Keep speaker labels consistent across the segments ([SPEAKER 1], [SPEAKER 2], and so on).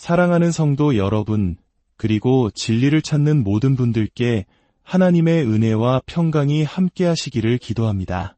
[SPEAKER 1] 사랑하는 성도 여러분, 그리고 진리를 찾는 모든 분들께 하나님의 은혜와 평강이 함께 하시기를 기도합니다.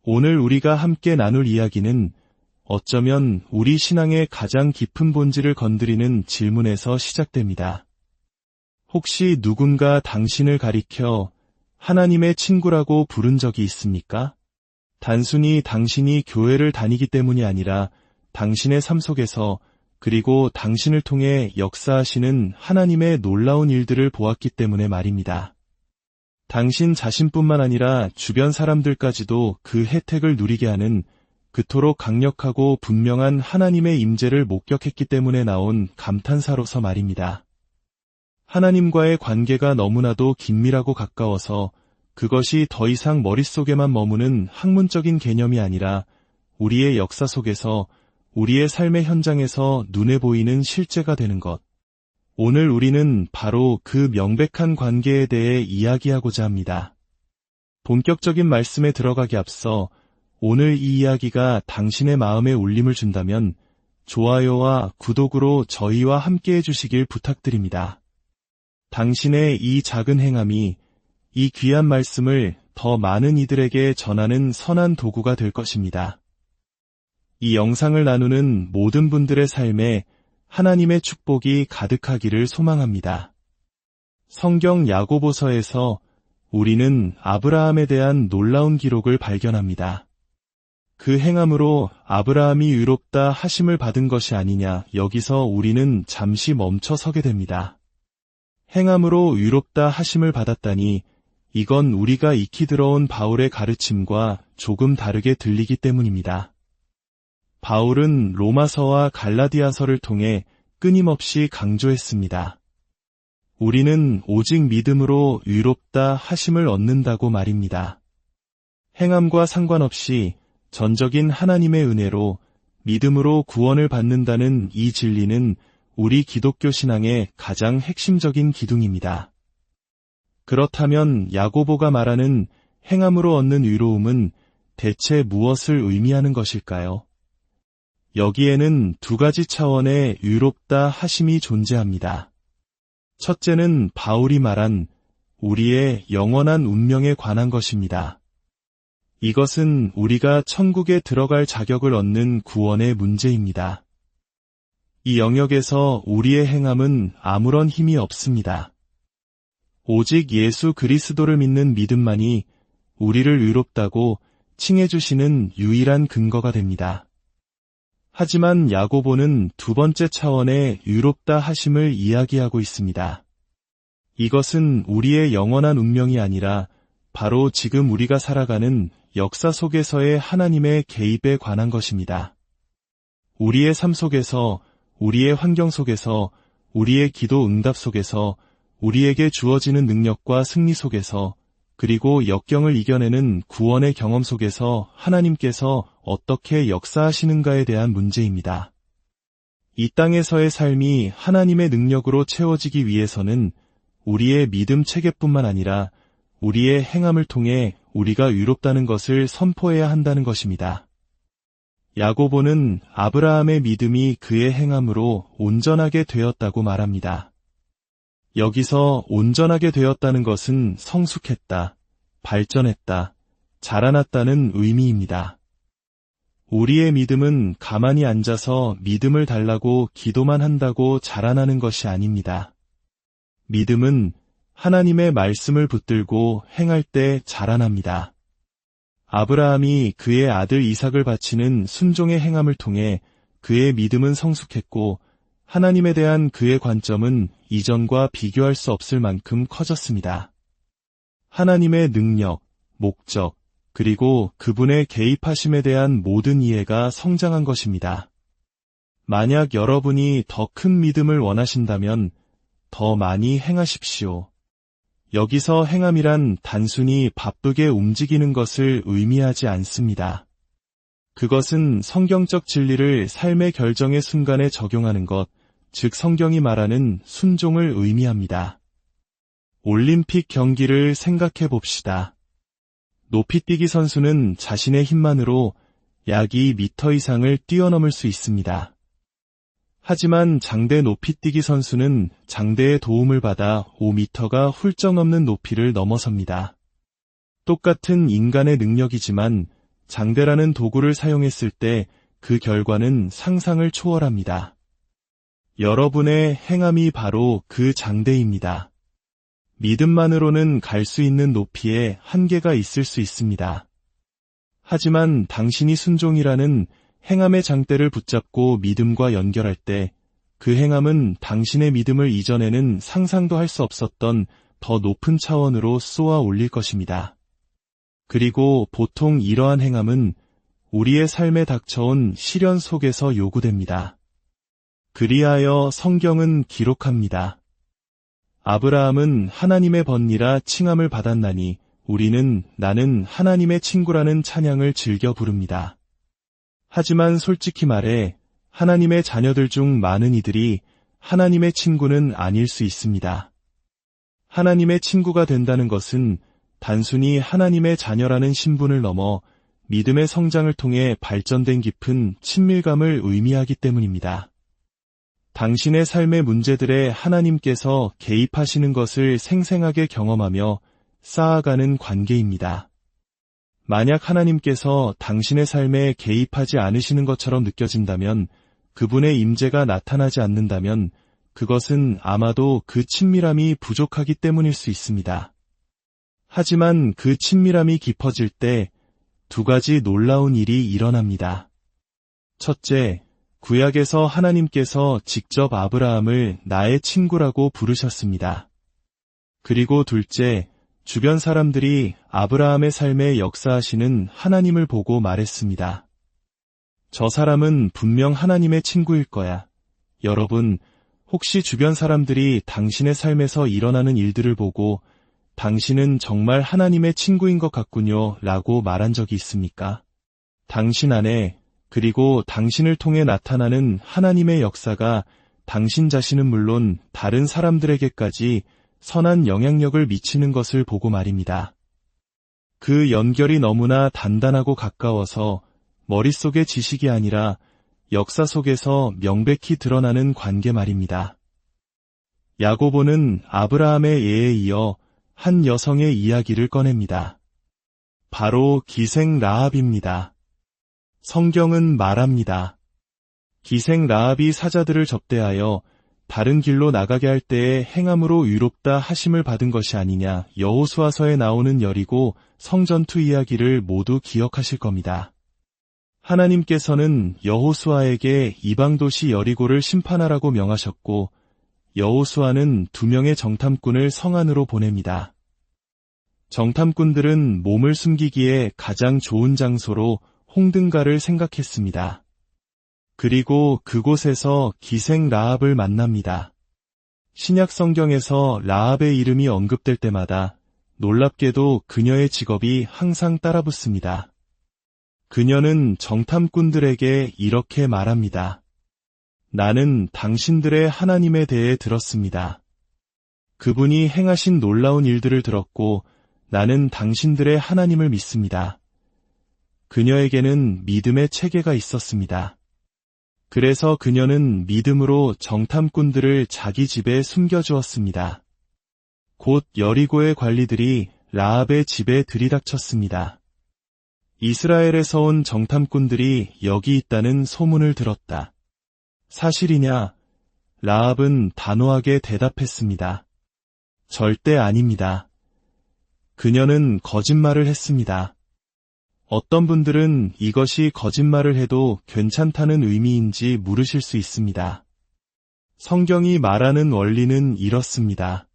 [SPEAKER 1] 오늘 우리가 함께 나눌 이야기는 어쩌면 우리 신앙의 가장 깊은 본질을 건드리는 질문에서 시작됩니다. 혹시 누군가 당신을 가리켜 하나님의 친구라고 부른 적이 있습니까? 단순히 당신이 교회를 다니기 때문이 아니라 당신의 삶 속에서 그리고 당신을 통해 역사하시는 하나님의 놀라운 일들을 보았기 때문에 말입니다. 당신 자신뿐만 아니라 주변 사람들까지도 그 혜택을 누리게 하는 그토록 강력하고 분명한 하나님의 임재를 목격했기 때문에 나온 감탄사로서 말입니다. 하나님과의 관계가 너무나도 긴밀하고 가까워서 그것이 더 이상 머릿속에만 머무는 학문적인 개념이 아니라 우리의 역사 속에서 우리의 삶의 현장에서 눈에 보이는 실제가 되는 것. 오늘 우리는 바로 그 명백한 관계에 대해 이야기하고자 합니다. 본격적인 말씀에 들어가기 앞서 오늘 이 이야기가 당신의 마음에 울림을 준다면 좋아요와 구독으로 저희와 함께 해주시길 부탁드립니다. 당신의 이 작은 행함이 이 귀한 말씀을 더 많은 이들에게 전하는 선한 도구가 될 것입니다. 이 영상을 나누는 모든 분들의 삶에 하나님의 축복이 가득하기를 소망합니다. 성경 야고보서에서 우리는 아브라함에 대한 놀라운 기록을 발견합니다. 그 행함으로 아브라함이 의롭다 하심을 받은 것이 아니냐, 여기서 우리는 잠시 멈춰 서게 됩니다. 행함으로 의롭다 하심을 받았다니 이건 우리가 익히 들어온 바울의 가르침과 조금 다르게 들리기 때문입니다. 바울은 로마서와 갈라디아서를 통해 끊임없이 강조했습니다. 우리는 오직 믿음으로 의롭다 하심을 얻는다고 말입니다. 행함과 상관없이 전적인 하나님의 은혜로 믿음으로 구원을 받는다는 이 진리는 우리 기독교 신앙의 가장 핵심적인 기둥입니다. 그렇다면 야고보가 말하는 행함으로 얻는 의로움은 대체 무엇을 의미하는 것일까요? 여기에는 두 가지 차원의 의롭다 하심이 존재합니다. 첫째는 바울이 말한 우리의 영원한 운명에 관한 것입니다. 이것은 우리가 천국에 들어갈 자격을 얻는 구원의 문제입니다. 이 영역에서 우리의 행함은 아무런 힘이 없습니다. 오직 예수 그리스도를 믿는 믿음만이 우리를 의롭다고 칭해주시는 유일한 근거가 됩니다. 하지만 야고보는 두 번째 차원의 의롭다 하심을 이야기하고 있습니다. 이것은 우리의 영원한 운명이 아니라 바로 지금 우리가 살아가는 역사 속에서의 하나님의 개입에 관한 것입니다. 우리의 삶 속에서, 우리의 환경 속에서, 우리의 기도 응답 속에서, 우리에게 주어지는 능력과 승리 속에서, 그리고 역경을 이겨내는 구원의 경험 속에서 하나님께서 어떻게 역사하시는가에 대한 문제입니다. 이 땅에서의 삶이 하나님의 능력으로 채워지기 위해서는 우리의 믿음 체계뿐만 아니라 우리의 행함을 통해 우리가 의롭다는 것을 선포해야 한다는 것입니다. 야고보는 아브라함의 믿음이 그의 행함으로 온전하게 되었다고 말합니다. 여기서 온전하게 되었다는 것은 성숙했다, 발전했다, 자라났다는 의미입니다. 우리의 믿음은 가만히 앉아서 믿음을 달라고 기도만 한다고 자라나는 것이 아닙니다. 믿음은 하나님의 말씀을 붙들고 행할 때 자라납니다. 아브라함이 그의 아들 이삭을 바치는 순종의 행함을 통해 그의 믿음은 성숙했고 하나님에 대한 그의 관점은 이전과 비교할 수 없을 만큼 커졌습니다. 하나님의 능력, 목적, 그리고 그분의 개입하심에 대한 모든 이해가 성장한 것입니다. 만약 여러분이 더 큰 믿음을 원하신다면 더 많이 행하십시오. 여기서 행함이란 단순히 바쁘게 움직이는 것을 의미하지 않습니다. 그것은 성경적 진리를 삶의 결정의 순간에 적용하는 것, 즉 성경이 말하는 순종을 의미합니다. 올림픽 경기를 생각해 봅시다. 높이뛰기 선수는 자신의 힘만으로 약 2m 이상을 뛰어넘을 수 있습니다. 하지만 장대 높이뛰기 선수는 장대의 도움을 받아 5m가 훌쩍 넘는 높이를 넘어섭니다. 똑같은 인간의 능력이지만 장대라는 도구를 사용했을 때 그 결과는 상상을 초월합니다. 여러분의 행함이 바로 그 장대입니다. 믿음만으로는 갈 수 있는 높이에 한계가 있을 수 있습니다. 하지만 당신이 순종이라는 행함의 장대를 붙잡고 믿음과 연결할 때 그 행함은 당신의 믿음을 이전에는 상상도 할 수 없었던 더 높은 차원으로 쏘아 올릴 것입니다. 그리고 보통 이러한 행함은 우리의 삶에 닥쳐온 시련 속에서 요구됩니다. 그리하여 성경은 기록합니다. 아브라함은 하나님의 번니라 칭함을 받았나니 우리는 나는 하나님의 친구라는 찬양을 즐겨 부릅니다. 하지만 솔직히 말해 하나님의 자녀들 중 많은 이들이 하나님의 친구는 아닐 수 있습니다. 하나님의 친구가 된다는 것은 단순히 하나님의 자녀라는 신분을 넘어 믿음의 성장을 통해 발전된 깊은 친밀감을 의미하기 때문입니다. 당신의 삶의 문제들에 하나님께서 개입하시는 것을 생생하게 경험하며 쌓아가는 관계입니다. 만약 하나님께서 당신의 삶에 개입하지 않으시는 것처럼 느껴진다면, 그분의 임재가 나타나지 않는다면 그것은 아마도 그 친밀함이 부족하기 때문일 수 있습니다. 하지만 그 친밀함이 깊어질 때 두 가지 놀라운 일이 일어납니다. 첫째, 구약에서 하나님께서 직접 아브라함을 나의 친구라고 부르셨습니다. 그리고 둘째, 주변 사람들이 아브라함의 삶에 역사하시는 하나님을 보고 말했습니다. 저 사람은 분명 하나님의 친구일 거야. 여러분, 혹시 주변 사람들이 당신의 삶에서 일어나는 일들을 보고 당신은 정말 하나님의 친구인 것 같군요 라고 말한 적이 있습니까? 당신 안에, 그리고 당신을 통해 나타나는 하나님의 역사가 당신 자신은 물론 다른 사람들에게까지 선한 영향력을 미치는 것을 보고 말입니다. 그 연결이 너무나 단단하고 가까워서 머릿속의 지식이 아니라 역사 속에서 명백히 드러나는 관계 말입니다. 야고보는 아브라함의 예에 이어 한 여성의 이야기를 꺼냅니다. 바로 기생 라합입니다. 성경은 말합니다. 기생 라합이 사자들을 접대하여 다른 길로 나가게 할 때에 행함으로 의롭다 하심을 받은 것이 아니냐. 여호수아서에 나오는 여리고 성전투 이야기를 모두 기억하실 겁니다. 하나님께서는 여호수아에게 이방 도시 여리고를 심판하라고 명하셨고 여호수아는 2명의 정탐꾼을 성 안으로 보냅니다. 정탐꾼들은 몸을 숨기기에 가장 좋은 장소로 홍등가를 생각했습니다. 그리고 그곳에서 기생 라합을 만납니다. 신약 성경에서 라합의 이름이 언급될 때마다 놀랍게도 그녀의 직업이 항상 따라붙습니다. 그녀는 정탐꾼들에게 이렇게 말합니다. 나는 당신들의 하나님에 대해 들었습니다. 그분이 행하신 놀라운 일들을 들었고 나는 당신들의 하나님을 믿습니다. 그녀에게는 믿음의 체계가 있었습니다. 그래서 그녀는 믿음으로 정탐꾼들을 자기 집에 숨겨주었습니다. 곧 여리고의 관리들이 라합의 집에 들이닥쳤습니다. 이스라엘에서 온 정탐꾼들이 여기 있다는 소문을 들었다. 사실이냐? 라합은 단호하게 대답했습니다. 절대 아닙니다. 그녀는 거짓말을 했습니다. 어떤 분들은 이것이 거짓말을 해도 괜찮다는 의미인지 물으실 수 있습니다. 성경이 말하는 원리는 이렇습니다.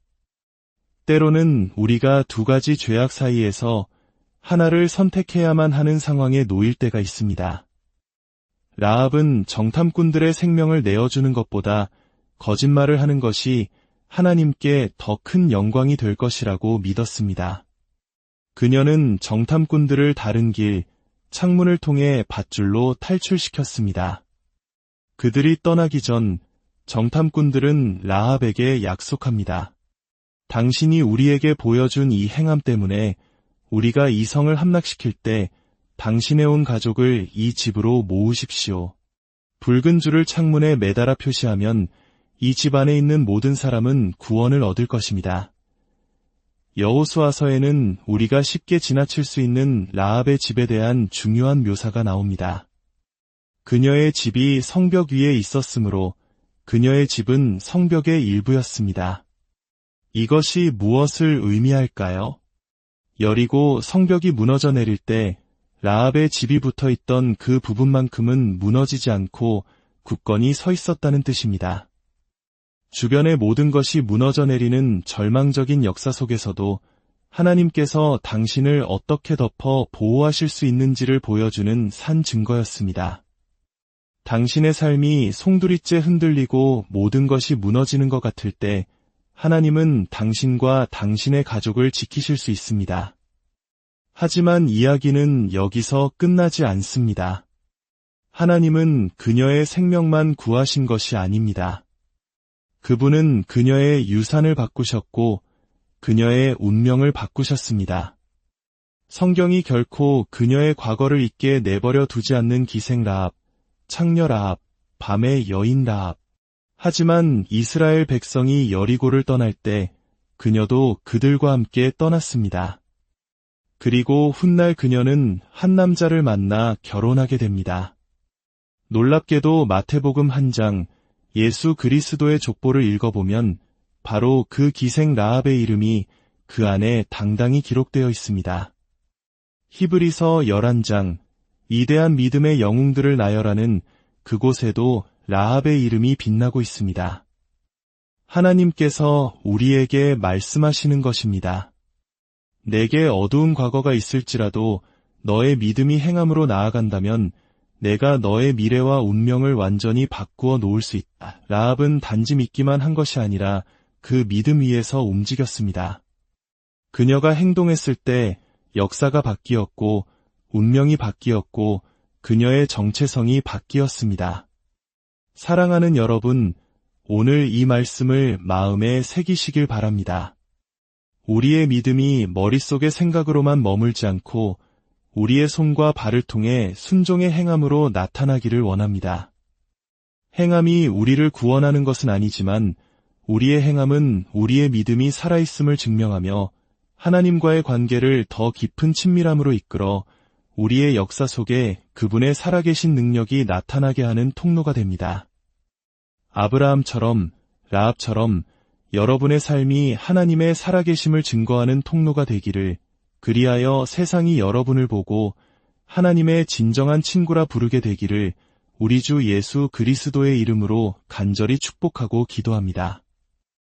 [SPEAKER 1] 때로는 우리가 두 가지 죄악 사이에서 하나를 선택해야만 하는 상황에 놓일 때가 있습니다. 라합은 정탐꾼들의 생명을 내어주는 것보다 거짓말을 하는 것이 하나님께 더 큰 영광이 될 것이라고 믿었습니다. 그녀는 정탐꾼들을 다른 길, 창문을 통해 밧줄로 탈출시켰습니다. 그들이 떠나기 전 정탐꾼들은 라합에게 약속합니다. 당신이 우리에게 보여준 이 행함 때문에 우리가 이 성을 함락시킬 때 당신의 온 가족을 이 집으로 모으십시오. 붉은 줄을 창문에 매달아 표시하면 이 집 안에 있는 모든 사람은 구원을 얻을 것입니다. 여호수아서에는 우리가 쉽게 지나칠 수 있는 라합의 집에 대한 중요한 묘사가 나옵니다. 그녀의 집이 성벽 위에 있었으므로 그녀의 집은 성벽의 일부였습니다. 이것이 무엇을 의미할까요? 여리고 성벽이 무너져 내릴 때 라합의 집이 붙어 있던 그 부분만큼은 무너지지 않고 굳건히 서 있었다는 뜻입니다. 주변의 모든 것이 무너져 내리는 절망적인 역사 속에서도 하나님께서 당신을 어떻게 덮어 보호하실 수 있는지를 보여주는 산 증거였습니다. 당신의 삶이 송두리째 흔들리고 모든 것이 무너지는 것 같을 때 하나님은 당신과 당신의 가족을 지키실 수 있습니다. 하지만 이야기는 여기서 끝나지 않습니다. 하나님은 그녀의 생명만 구하신 것이 아닙니다. 그분은 그녀의 유산을 바꾸셨고 그녀의 운명을 바꾸셨습니다. 성경이 결코 그녀의 과거를 잊게 내버려 두지 않는 기생 라합, 창녀 라합, 밤의 여인 라합. 하지만 이스라엘 백성이 여리고를 떠날 때 그녀도 그들과 함께 떠났습니다. 그리고 훗날 그녀는 한 남자를 만나 결혼하게 됩니다. 놀랍게도 마태복음 1장 예수 그리스도의 족보를 읽어보면 바로 그 기생 라합의 이름이 그 안에 당당히 기록되어 있습니다. 히브리서 11장 위대한 믿음의 영웅들을 나열하는 그곳에도 라합의 이름이 빛나고 있습니다. 하나님께서 우리에게 말씀하시는 것입니다. 내게 어두운 과거가 있을지라도 너의 믿음이 행함으로 나아간다면 내가 너의 미래와 운명을 완전히 바꾸어 놓을 수 있다. 라합은 단지 믿기만 한 것이 아니라 그 믿음 위에서 움직였습니다. 그녀가 행동했을 때 역사가 바뀌었고 운명이 바뀌었고 그녀의 정체성이 바뀌었습니다. 사랑하는 여러분, 오늘 이 말씀을 마음에 새기시길 바랍니다. 우리의 믿음이 머릿속의 생각으로만 머물지 않고 우리의 손과 발을 통해 순종의 행함으로 나타나기를 원합니다. 행함이 우리를 구원하는 것은 아니지만 우리의 행함은 우리의 믿음이 살아있음을 증명하며 하나님과의 관계를 더 깊은 친밀함으로 이끌어 우리의 역사 속에 그분의 살아계신 능력이 나타나게 하는 통로가 됩니다. 아브라함처럼, 라합처럼 여러분의 삶이 하나님의 살아계심을 증거하는 통로가 되기를, 그리하여 세상이 여러분을 보고 하나님의 진정한 친구라 부르게 되기를 우리 주 예수 그리스도의 이름으로 간절히 축복하고 기도합니다.